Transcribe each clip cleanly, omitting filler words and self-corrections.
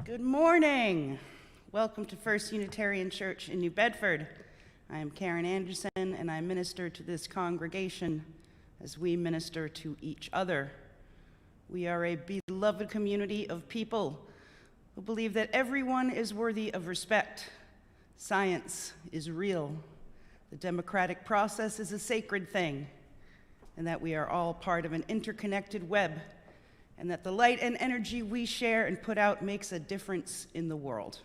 Good morning. Welcome to First Unitarian Church in New Bedford. I am Karen Anderson, and I minister to this congregation as we minister to each other. We are a beloved community of people who believe that everyone is worthy of respect. Science is real. The democratic process is a sacred thing, and that we are all part of an interconnected web, and that the light and energy we share and put out makes a difference in the world.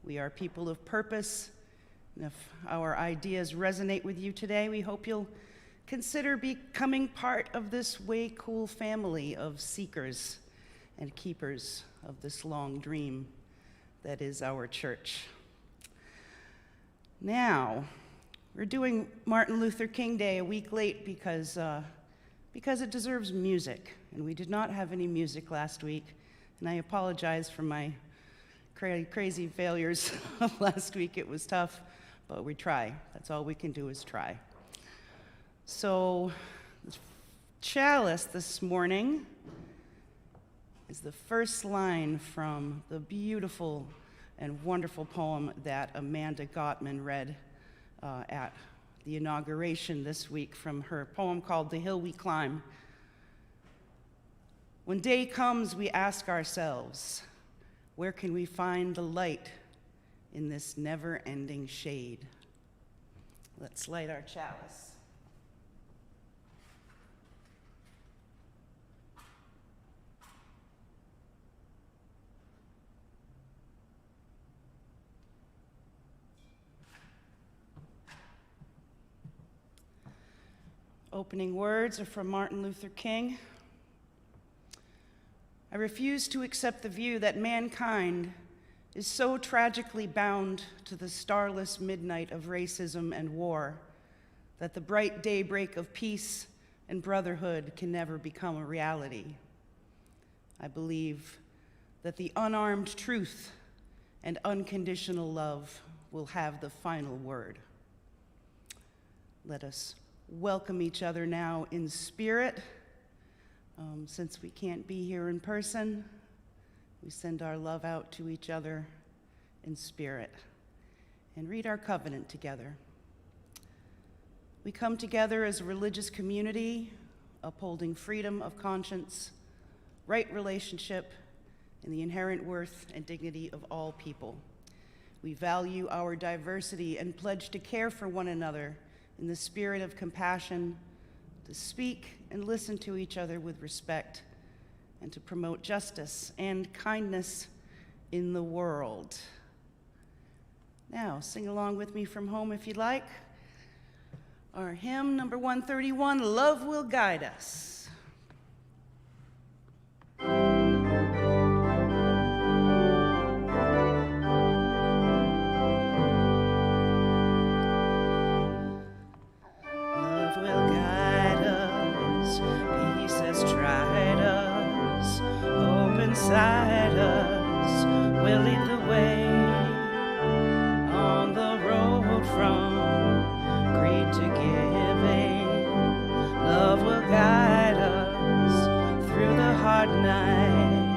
We are people of purpose, and if our ideas resonate with you today, we hope you'll consider becoming part of this way cool family of seekers and keepers of this long dream that is our church. Now, we're doing Martin Luther King Day a week late because it deserves music, and we did not have any music last week, and I apologize for my crazy failures of last week. It was tough, but we try. That's all we can do is try. So, the chalice this morning is the first line from the beautiful and wonderful poem that Amanda Gottman read at the inauguration this week from her poem called The Hill We Climb. When day comes, we ask ourselves, where can we find the light in this never-ending shade? Let's light our chalice. Opening words are from Martin Luther King. I refuse to accept the view that mankind is so tragically bound to the starless midnight of racism and war that the bright daybreak of peace and brotherhood can never become a reality. I believe that the unarmed truth and unconditional love will have the final word. Let us welcome each other now in spirit. Since we can't be here in person, we send our love out to each other in spirit and read our covenant together. We come together as a religious community, upholding freedom of conscience, right relationship, and the inherent worth and dignity of all people. We value our diversity and pledge to care for one another in the spirit of compassion, to speak and listen to each other with respect, and to promote justice and kindness in the world. Now, sing along with me from home if you'd like. Our hymn, number 131, Love Will Guide Us. Inside us will lead the way on the road from greed to giving. Love will guide us through the hard night.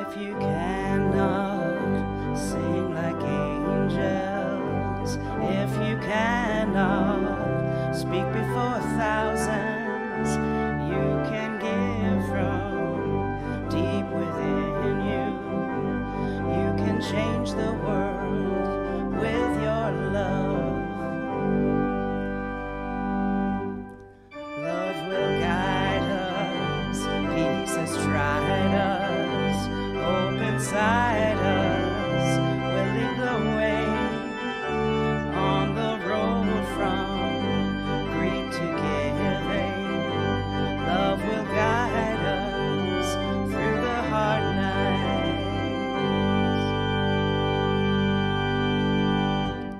If you cannot sing like angels, if you cannot speak before thousands, you can give from deep within you. You can change the world with your love. Love will guide us, peace has tried us, hope inside us will lead the way on the road from greed to giving. Love will guide us through the hard nights.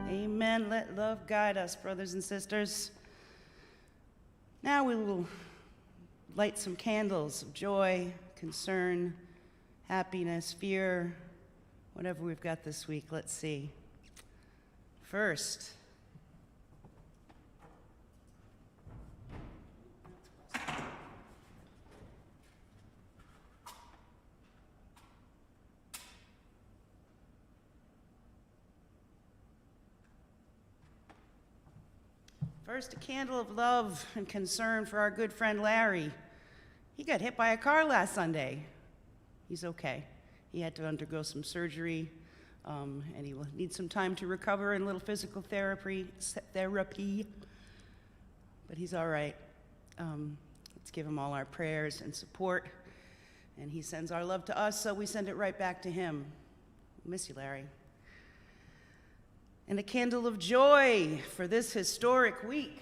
Amen. Let love guide us, brothers and sisters. Now we will light some candles of joy, concern, happiness, fear, whatever we've got this week. Let's see. First, First, a candle of love and concern for our good friend Larry. He got hit by a car last Sunday. He's okay. He had to undergo some surgery, and he will need some time to recover and a little physical therapy, but he's all right. Let's give him all our prayers and support, and he sends our love to us, so we send it right back to him. Miss you, Larry. And a candle of joy for this historic week.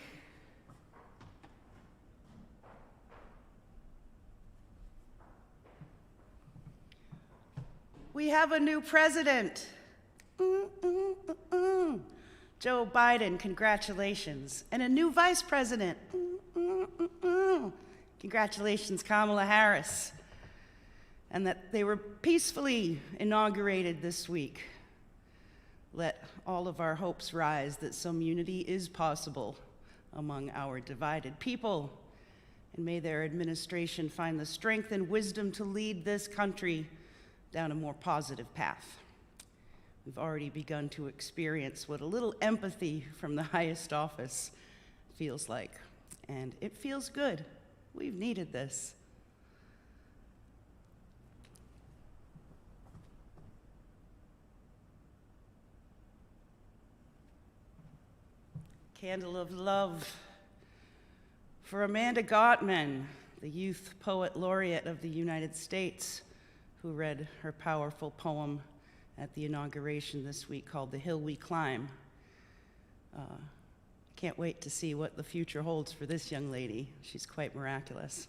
We have a new president. Joe Biden, congratulations. And a new vice president. Congratulations, Kamala Harris. And that they were peacefully inaugurated this week. Let all of our hopes rise that some unity is possible among our divided people. And may their administration find the strength and wisdom to lead this country down a more positive path. We've already begun to experience what a little empathy from the highest office feels like. And it feels good. We've needed this. Candle of love for Amanda Gottman, the Youth Poet Laureate of the United States, who read her powerful poem at the inauguration this week called The Hill We Climb. Can't wait to see what the future holds for this young lady. She's quite miraculous.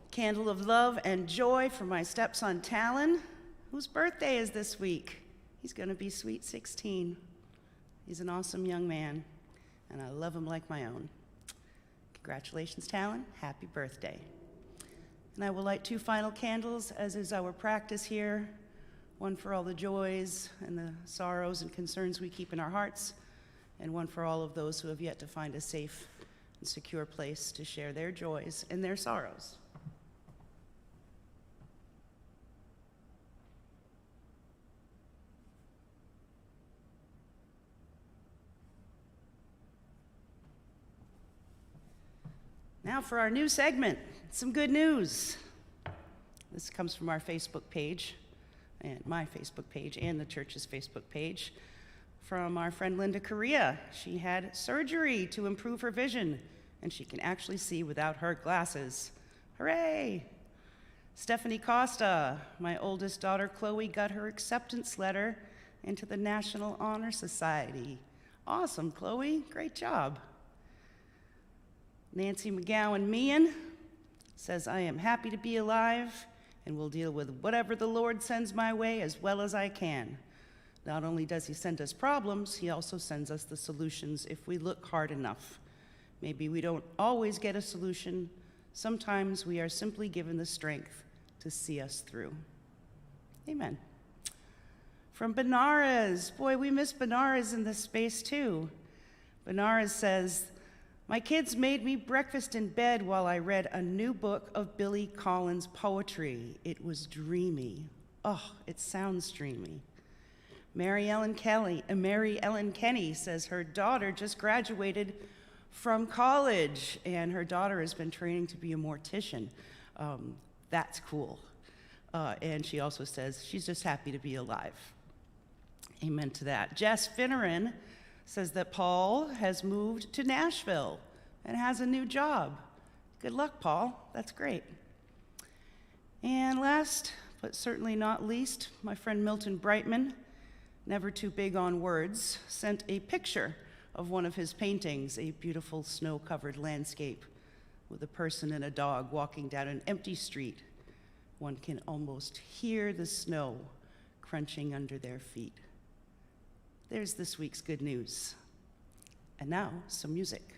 Candle of love and joy for my stepson Talon, whose birthday is this week. He's gonna be sweet 16. He's an awesome young man, and I love him like my own. Congratulations, Talon. Happy birthday. And I will light 2 final candles, as is our practice here. One for all the joys and the sorrows and concerns we keep in our hearts, and one for all of those who have yet to find a safe and secure place to share their joys and their sorrows. Now for our new segment, some good news. This comes from our Facebook page, and my Facebook page, and the church's Facebook page, from our friend Linda Correa. She had surgery to improve her vision, and she can actually see without her glasses. Hooray! Stephanie Costa, my oldest daughter Chloe, got her acceptance letter into the National Honor Society. Awesome, Chloe, great job. Nancy McGowan-Meehan says, I am happy to be alive and will deal with whatever the Lord sends my way as well as I can. Not only does he send us problems, he also sends us the solutions if we look hard enough. Maybe we don't always get a solution. Sometimes we are simply given the strength to see us through. Amen. From Benares, boy, we miss Benares in this space too. Benares says, my kids made me breakfast in bed while I read a new book of Billy Collins' poetry. It was dreamy. Oh, it sounds dreamy. Mary Ellen Kenny says her daughter just graduated from college, and her daughter has been training to be a mortician. That's cool. And she also says she's just happy to be alive. Amen to that. Jess Finneran says that Paul has moved to Nashville and has a new job. Good luck, Paul. That's great. And last, but certainly not least, my friend Milton Brightman, never too big on words, sent a picture of one of his paintings, a beautiful snow-covered landscape with a person and a dog walking down an empty street. One can almost hear the snow crunching under their feet. There's this week's good news. And now, some music.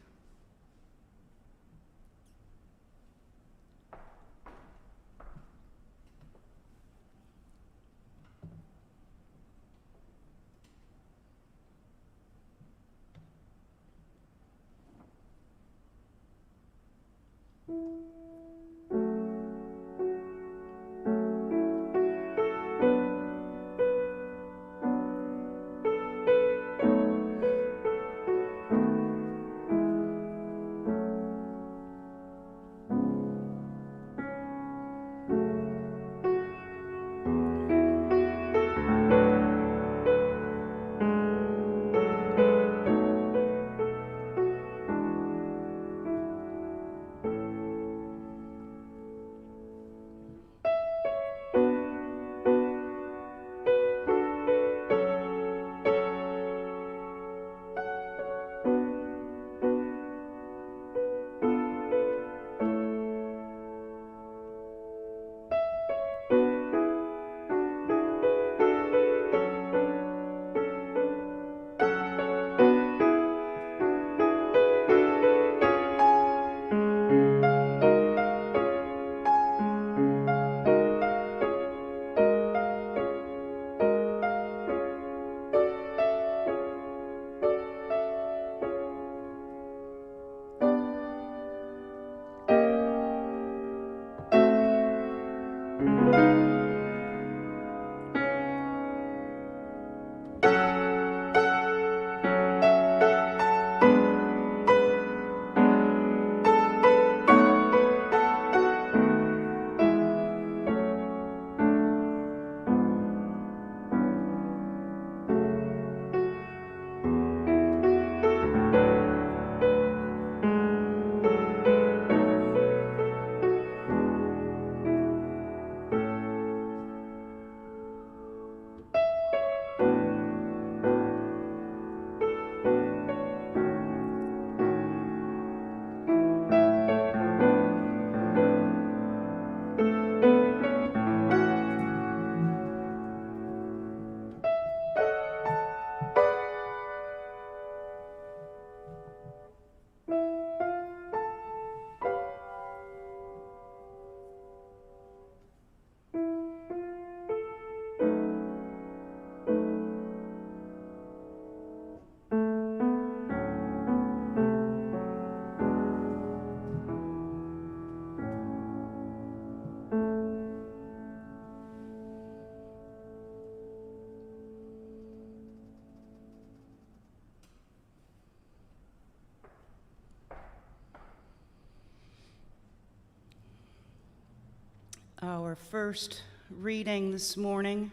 Our first reading this morning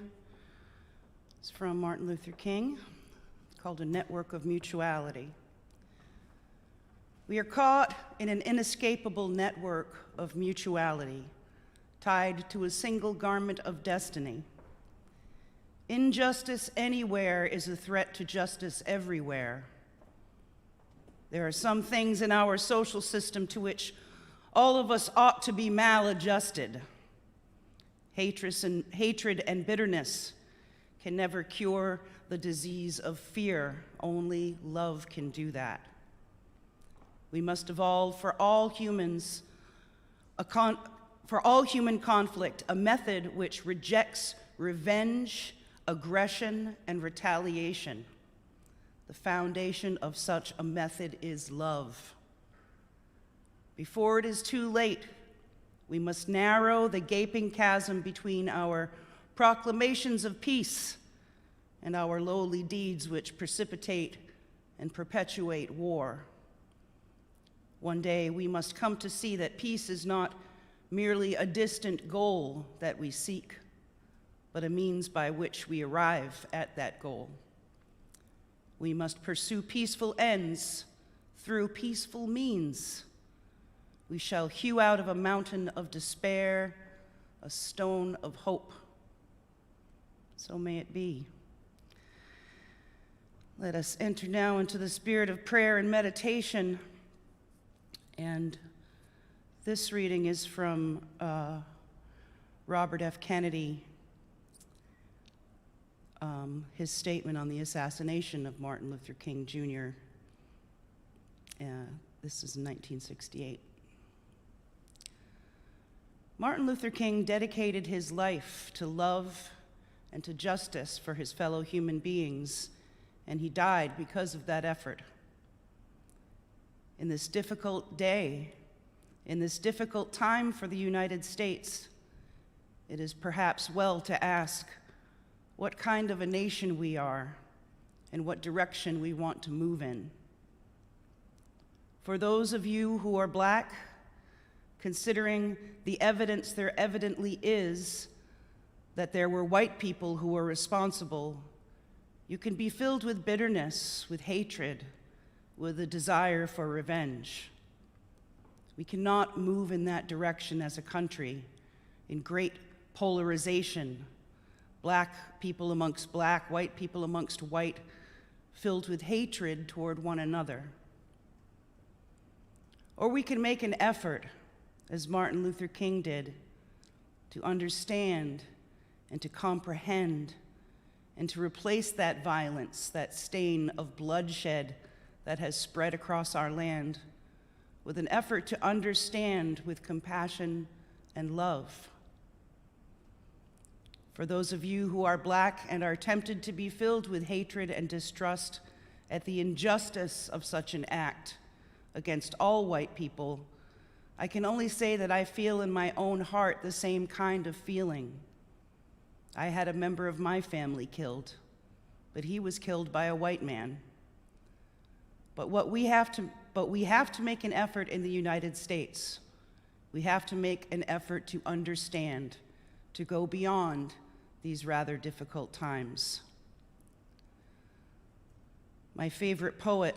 is from Martin Luther King. It's called A Network of Mutuality. We are caught in an inescapable network of mutuality, tied to a single garment of destiny. Injustice anywhere is a threat to justice everywhere. There are some things in our social system to which all of us ought to be maladjusted. Hatred and bitterness can never cure the disease of fear. Only love can do that. We must evolve for all human conflict, a method which rejects revenge, aggression, and retaliation. The foundation of such a method is love. Before it is too late, we must narrow the gaping chasm between our proclamations of peace and our lowly deeds which precipitate and perpetuate war. One day we must come to see that peace is not merely a distant goal that we seek, but a means by which we arrive at that goal. We must pursue peaceful ends through peaceful means. We shall hew out of a mountain of despair a stone of hope. So may it be. Let us enter now into the spirit of prayer and meditation. And this reading is from Robert F. Kennedy, his statement on the assassination of Martin Luther King, Jr. This is in 1968. Martin Luther King dedicated his life to love and to justice for his fellow human beings, and he died because of that effort. In this difficult day, in this difficult time for the United States, it is perhaps well to ask what kind of a nation we are and what direction we want to move in. For those of you who are Black, considering the evidence there evidently is that there were white people who were responsible, you can be filled with bitterness, with hatred, with a desire for revenge. We cannot move in that direction as a country, in great polarization, Black people amongst Black, white people amongst white, filled with hatred toward one another. Or we can make an effort, as Martin Luther King did, to understand and to comprehend and to replace that violence, that stain of bloodshed that has spread across our land, with an effort to understand with compassion and love. For those of you who are Black and are tempted to be filled with hatred and distrust at the injustice of such an act against all white people, I can only say that I feel in my own heart the same kind of feeling. I had a member of my family killed, but he was killed by a white man. But we have to make an effort in the United States. We have to make an effort to understand, to go beyond these rather difficult times. My favorite poet,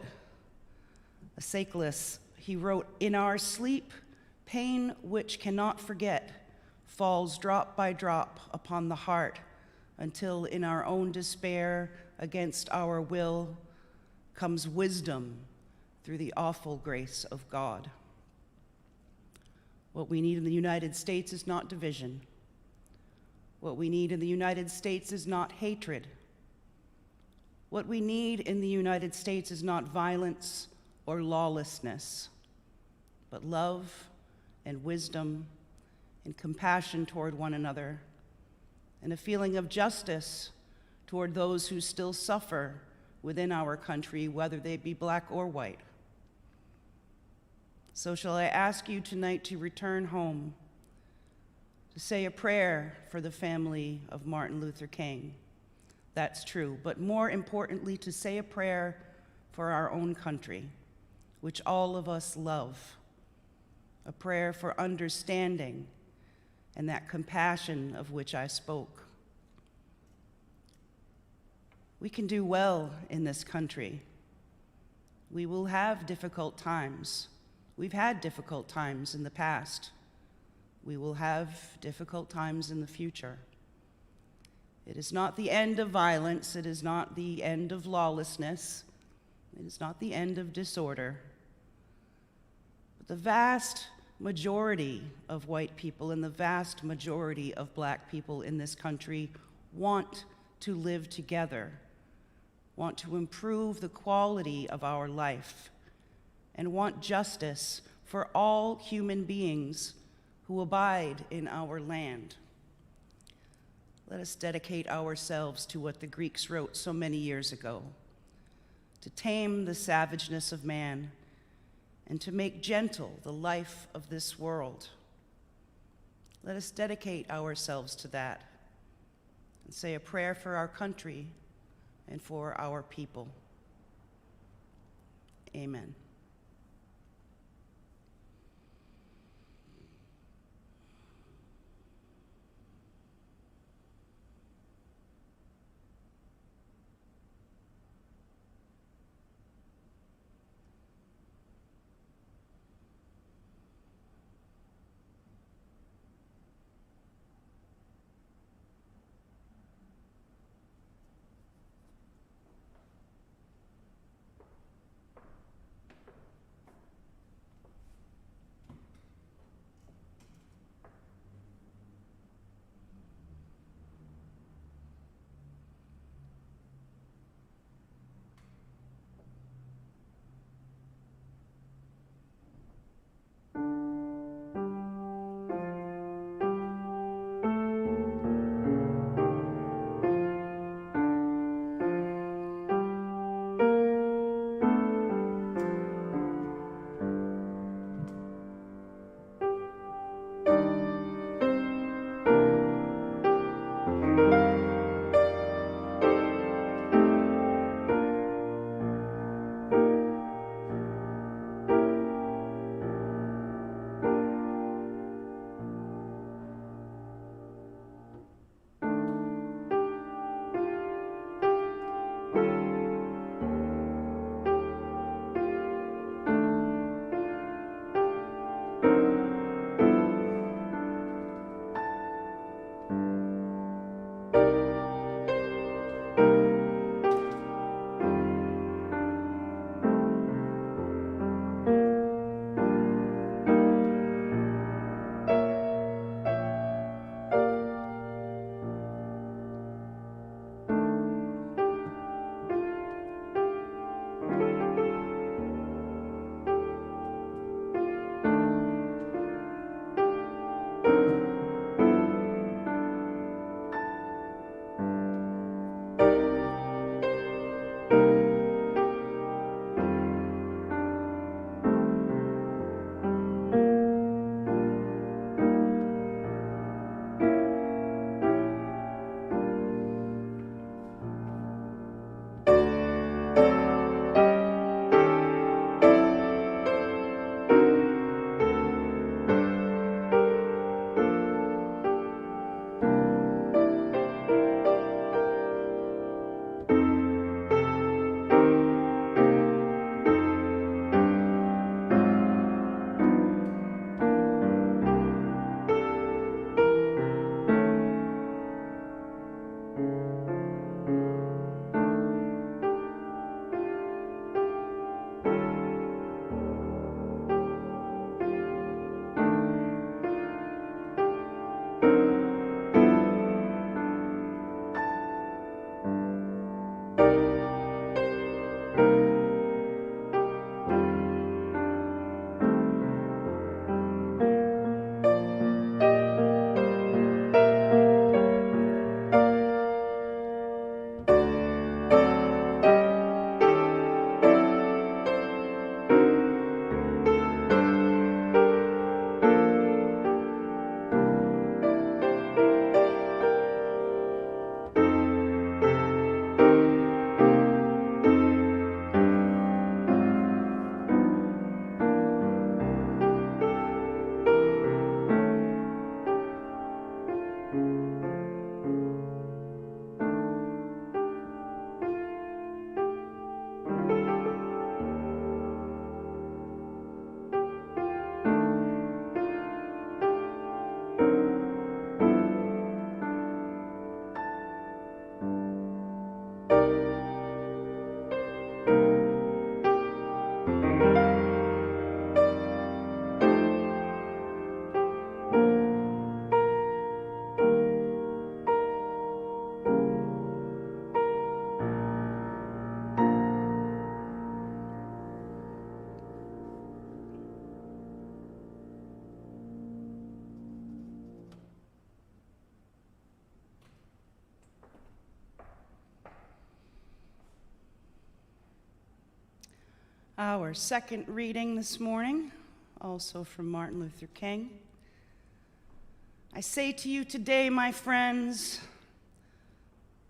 Asclepius, he wrote, "In our sleep, pain which cannot forget falls drop by drop upon the heart until in our own despair against our will comes wisdom through the awful grace of God." What we need in the United States is not division. What we need in the United States is not hatred. What we need in the United States is not violence or lawlessness, but love and wisdom and compassion toward one another, and a feeling of justice toward those who still suffer within our country, whether they be Black or white. So shall I ask you tonight to return home, to say a prayer for the family of Martin Luther King. That's true, but more importantly, to say a prayer for our own country, which all of us love, a prayer for understanding and that compassion of which I spoke. We can do well in this country. We will have difficult times. We've had difficult times in the past. We will have difficult times in the future. It is not the end of violence. It is not the end of lawlessness. It is not the end of disorder. But the vast majority of white people and the vast majority of Black people in this country want to live together, want to improve the quality of our life, and want justice for all human beings who abide in our land. Let us dedicate ourselves to what the Greeks wrote so many years ago, to tame the savageness of man and to make gentle the life of this world. Let us dedicate ourselves to that and say a prayer for our country and for our people. Amen. Our second reading this morning, also from Martin Luther King. I say to you today, my friends,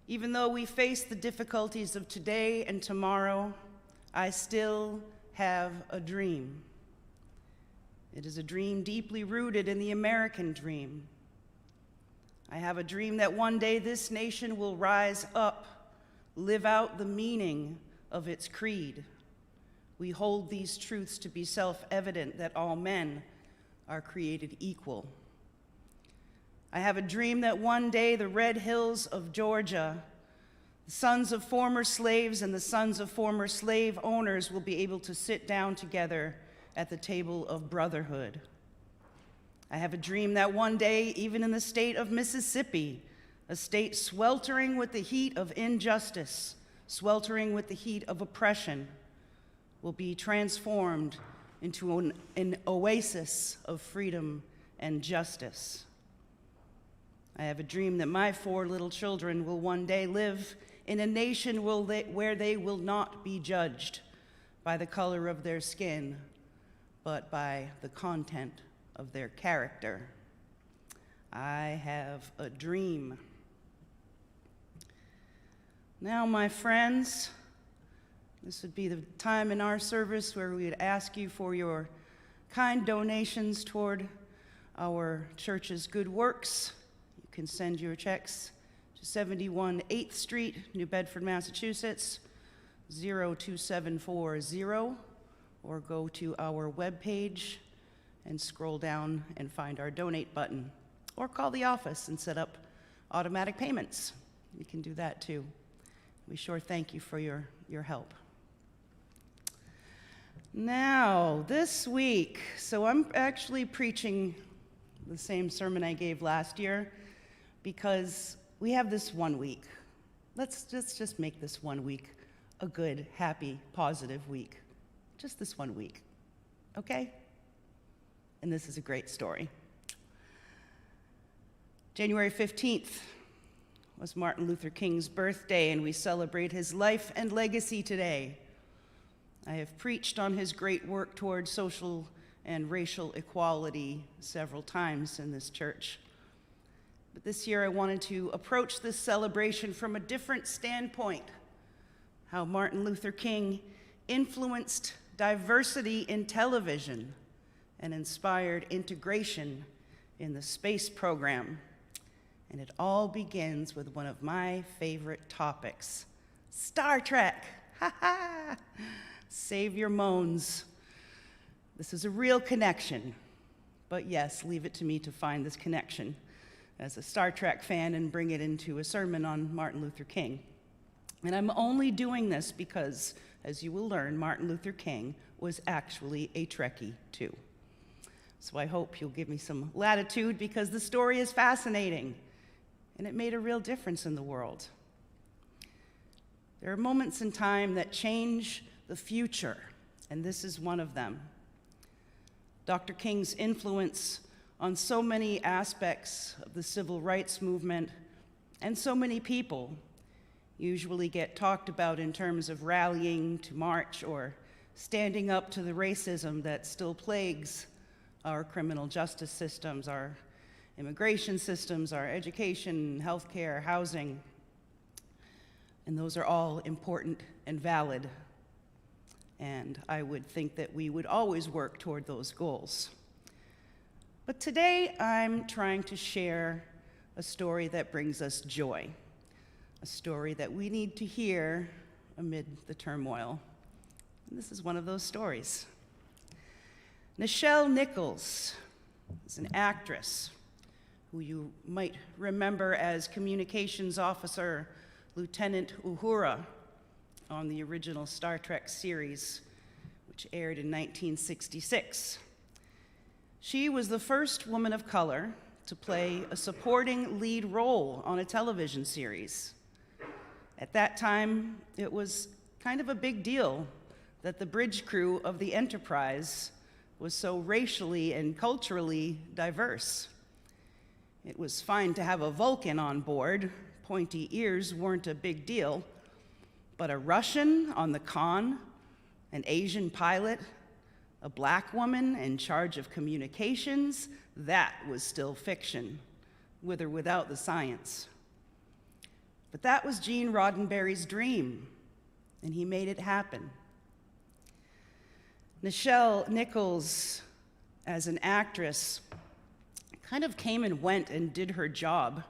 even though we face the difficulties of today and tomorrow, I still have a dream. It is a dream deeply rooted in the American dream. I have a dream that one day this nation will rise up, live out the meaning of its creed. We hold these truths to be self-evident, that all men are created equal. I have a dream that one day the red hills of Georgia, the sons of former slaves and the sons of former slave owners will be able to sit down together at the table of brotherhood. I have a dream that one day, even in the state of Mississippi, a state sweltering with the heat of injustice, sweltering with the heat of oppression, will be transformed into an oasis of freedom and justice. I have a dream that my 4 little children will one day live in a nation where they will not be judged by the color of their skin, but by the content of their character. I have a dream. Now, my friends, this would be the time in our service where we would ask you for your kind donations toward our church's good works. You can send your checks to 71 8th Street, New Bedford, Massachusetts, 02740, or go to our webpage and scroll down and find our donate button, or call the office and set up automatic payments. You can do that too. We sure thank you for your help. Now, this week, so I'm actually preaching the same sermon I gave last year because we have this one week. Let's just make this one week a good, happy, positive week. Just this one week, okay? And this is a great story. January 15th was Martin Luther King's birthday, and we celebrate his life and legacy today. I have preached on his great work toward social and racial equality several times in this church. But this year I wanted to approach this celebration from a different standpoint, how Martin Luther King influenced diversity in television and inspired integration in the space program. And it all begins with one of my favorite topics, Star Trek. Ha ha! Save your moans. This is a real connection. But yes, leave it to me to find this connection as a Star Trek fan and bring it into a sermon on Martin Luther King. And I'm only doing this because, as you will learn, Martin Luther King was actually a Trekkie too. So I hope you'll give me some latitude because the story is fascinating and it made a real difference in the world. There are moments in time that change the future, and this is one of them. Dr. King's influence on so many aspects of the civil rights movement and so many people usually get talked about in terms of rallying to march or standing up to the racism that still plagues our criminal justice systems, our immigration systems, our education, healthcare, housing. And those are all important and valid. And I would think that we would always work toward those goals. But today I'm trying to share a story that brings us joy, a story that we need to hear amid the turmoil. And this is one of those stories. Nichelle Nichols is an actress who you might remember as Communications Officer Lieutenant Uhura on the original Star Trek series, which aired in 1966. She was the first woman of color to play a supporting lead role on a television series. At that time, it was kind of a big deal that the bridge crew of the Enterprise was so racially and culturally diverse. It was fine to have a Vulcan on board. Pointy ears weren't a big deal. But a Russian on the con, an Asian pilot, a black woman in charge of communications, that was still fiction, with or without the science. But that was Gene Roddenberry's dream, and he made it happen. Nichelle Nichols, as an actress, kind of came and went and did her job.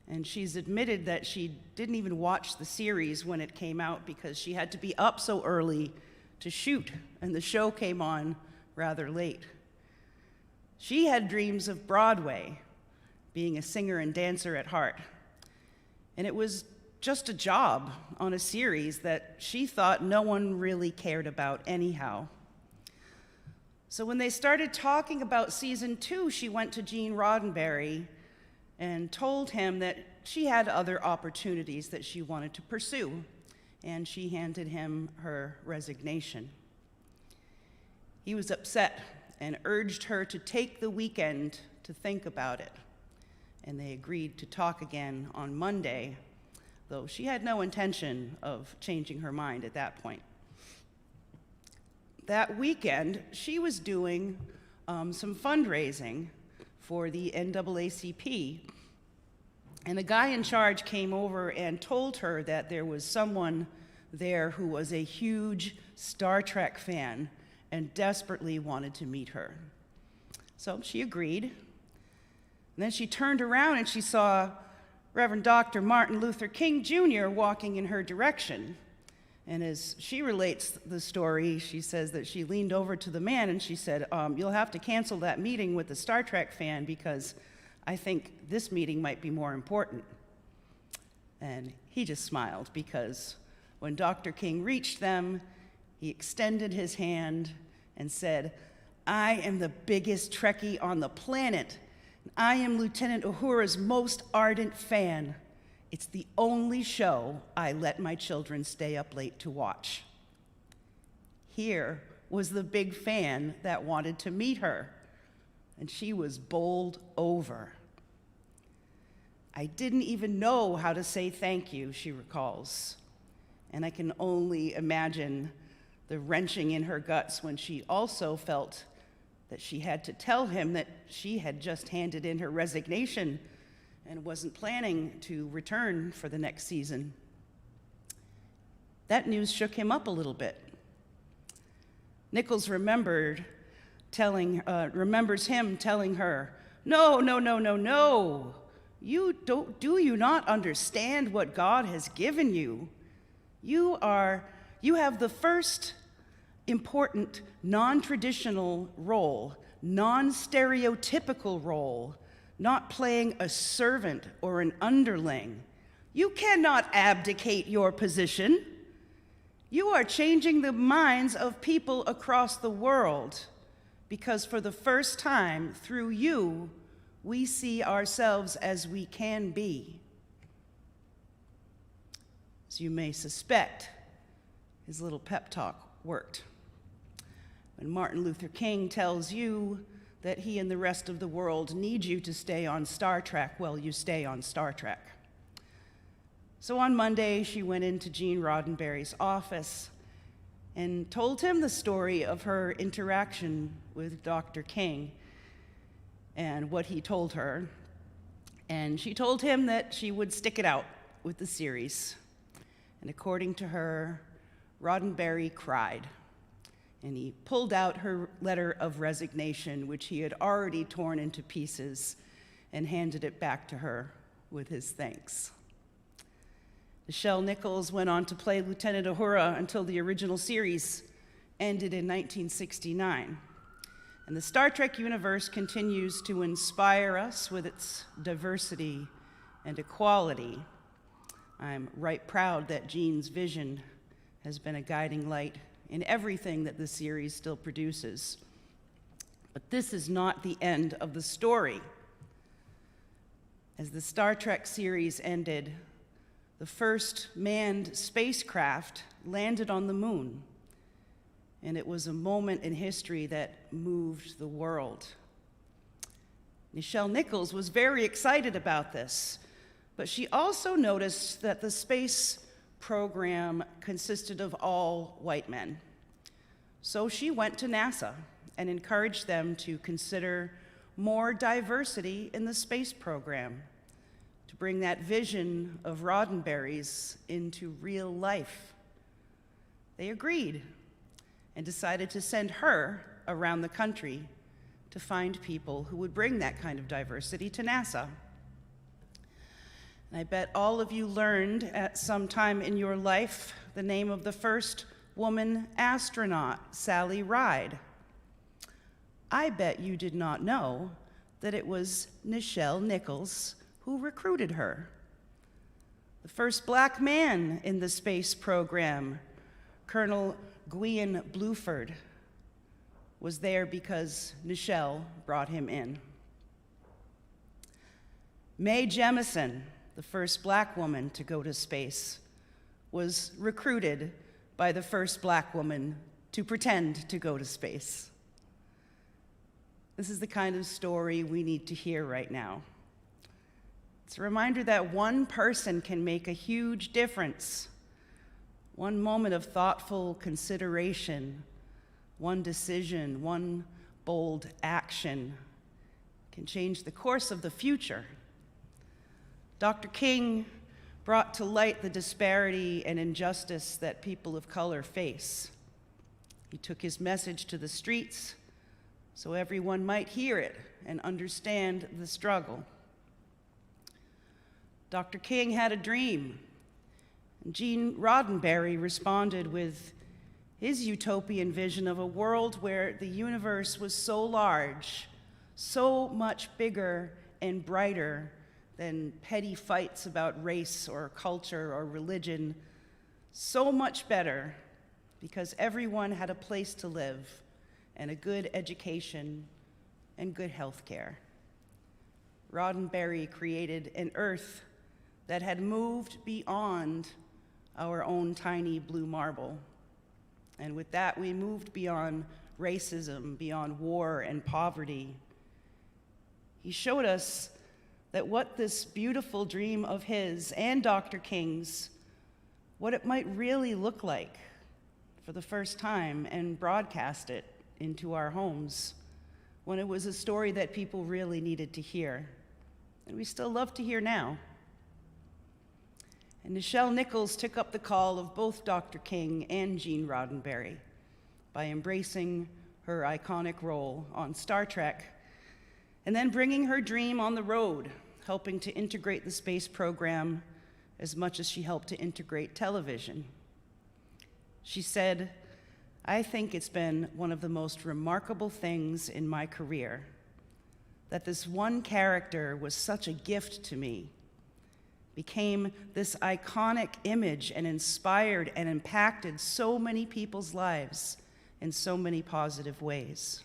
And she's admitted that she didn't even watch the series when it came out because she had to be up so early to shoot, and the show came on rather late. She had dreams of Broadway, being a singer and dancer at heart. And it was just a job on a series that she thought no one really cared about anyhow. So when they started talking about season 2, she went to Gene Roddenberry and told him that she had other opportunities that she wanted to pursue, and she handed him her resignation. He was upset and urged her to take the weekend to think about it, and they agreed to talk again on Monday, though she had no intention of changing her mind at that point. That weekend, she was doing some fundraising for the NAACP, and the guy in charge came over and told her that there was someone there who was a huge Star Trek fan and desperately wanted to meet her. So she agreed. And then she turned around and she saw Reverend Dr. Martin Luther King Jr. walking in her direction. And as she relates the story, she says that she leaned over to the man and she said, "You'll have to cancel that meeting with the Star Trek fan because I think this meeting might be more important." And he just smiled because when Dr. King reached them, he extended his hand and said, "I am the biggest Trekkie on the planet. I am Lieutenant Uhura's most ardent fan. It's the only show I let my children stay up late to watch." Here was the big fan that wanted to meet her, and she was bowled over. "I didn't even know how to say thank you," she recalls. And I can only imagine the wrenching in her guts when she also felt that she had to tell him that she had just handed in her resignation and wasn't planning to return for the next season. That news shook him up a little bit. Nichols remembers him telling her, "No, no, no, no, no. Do you not understand what God has given you? You have the first important non-traditional role, non-stereotypical role, not playing a servant or an underling. You cannot abdicate your position. You are changing the minds of people across the world because for the first time, through you, we see ourselves as we can be." As you may suspect, his little pep talk worked. When Martin Luther King tells you that he and the rest of the world need you to stay on Star Trek, well, you stay on Star Trek. So on Monday, she went into Gene Roddenberry's office and told him the story of her interaction with Dr. King and what he told her. And she told him that she would stick it out with the series. And according to her, Roddenberry cried. And he pulled out her letter of resignation, which he had already torn into pieces, and handed it back to her with his thanks. Nichelle Nichols went on to play Lieutenant Uhura until the original series ended in 1969. And the Star Trek universe continues to inspire us with its diversity and equality. I'm right proud that Gene's vision has been a guiding light in everything that the series still produces. But this is not the end of the story. As the Star Trek series ended, the first manned spacecraft landed on the moon, and it was a moment in history that moved the world. Nichelle Nichols was very excited about this, but she also noticed that the space program consisted of all white men. So she went to NASA and encouraged them to consider more diversity in the space program, to bring that vision of Roddenberry's into real life. They agreed and decided to send her around the country to find people who would bring that kind of diversity to NASA. And I bet all of you learned at some time in your life the name of the first woman astronaut, Sally Ride. I bet you did not know that it was Nichelle Nichols who recruited her. The first black man in the space program, Colonel Gwion Bluford, was there because Nichelle brought him in. Mae Jemison, the first black woman to go to space, was recruited by the first black woman to pretend to go to space. This is the kind of story we need to hear right now. It's a reminder that one person can make a huge difference. One moment of thoughtful consideration, one decision, one bold action can change the course of the future. Dr. King brought to light the disparity and injustice that people of color face. He took his message to the streets so everyone might hear it and understand the struggle. Dr. King had a dream, and Gene Roddenberry responded with his utopian vision of a world where the universe was so large, so much bigger and brighter than petty fights about race or culture or religion, so much better because everyone had a place to live and a good education and good health care. Roddenberry created an Earth that had moved beyond our own tiny blue marble. And with that, we moved beyond racism, beyond war and poverty. He showed us that what this beautiful dream of his and Dr. King's, what it might really look like for the first time, and broadcast it into our homes when it was a story that people really needed to hear, and we still love to hear now. And Nichelle Nichols took up the call of both Dr. King and Gene Roddenberry by embracing her iconic role on Star Trek, and then bringing her dream on the road, helping to integrate the space program as much as she helped to integrate television. She said, "I think it's been one of the most remarkable things in my career that this one character was such a gift to me, became this iconic image and inspired and impacted so many people's lives in so many positive ways."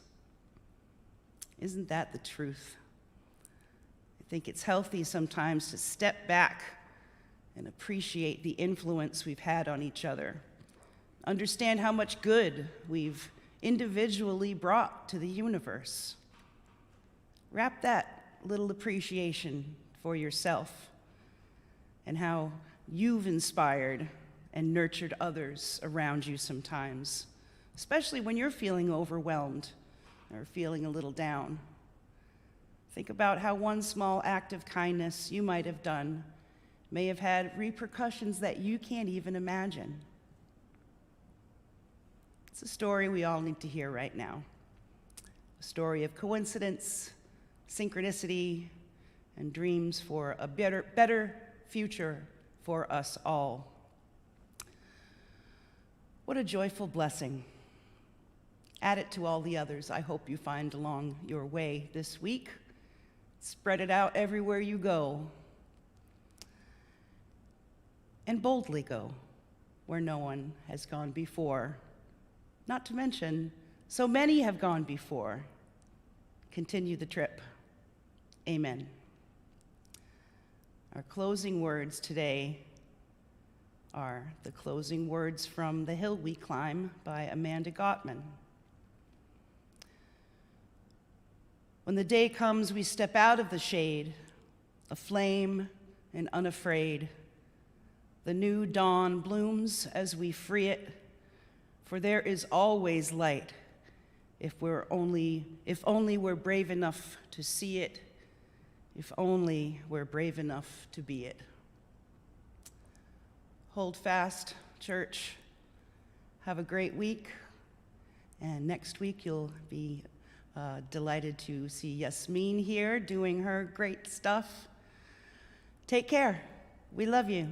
Isn't that the truth? I think it's healthy sometimes to step back and appreciate the influence we've had on each other, understand how much good we've individually brought to the universe. Wrap that little appreciation for yourself and how you've inspired and nurtured others around you sometimes, especially when you're feeling overwhelmed or feeling a little down. Think about how one small act of kindness you might have done may have had repercussions that you can't even imagine. It's a story we all need to hear right now. A story of coincidence, synchronicity, and dreams for a better future for us all. What a joyful blessing. Add it to all the others I hope you find along your way this week. Spread it out everywhere you go. And boldly go where no one has gone before. Not to mention, so many have gone before. Continue the trip. Amen. Our closing words today are the closing words from The Hill We Climb by Amanda Gottman. When the day comes, we step out of the shade, aflame and unafraid. The new dawn blooms as we free it For there is always light if only we're brave enough to see it, if only we're brave enough to be it. Hold fast, church. Have a great week. And next week you'll be delighted to see Yasmin here doing her great stuff. Take care. We love you.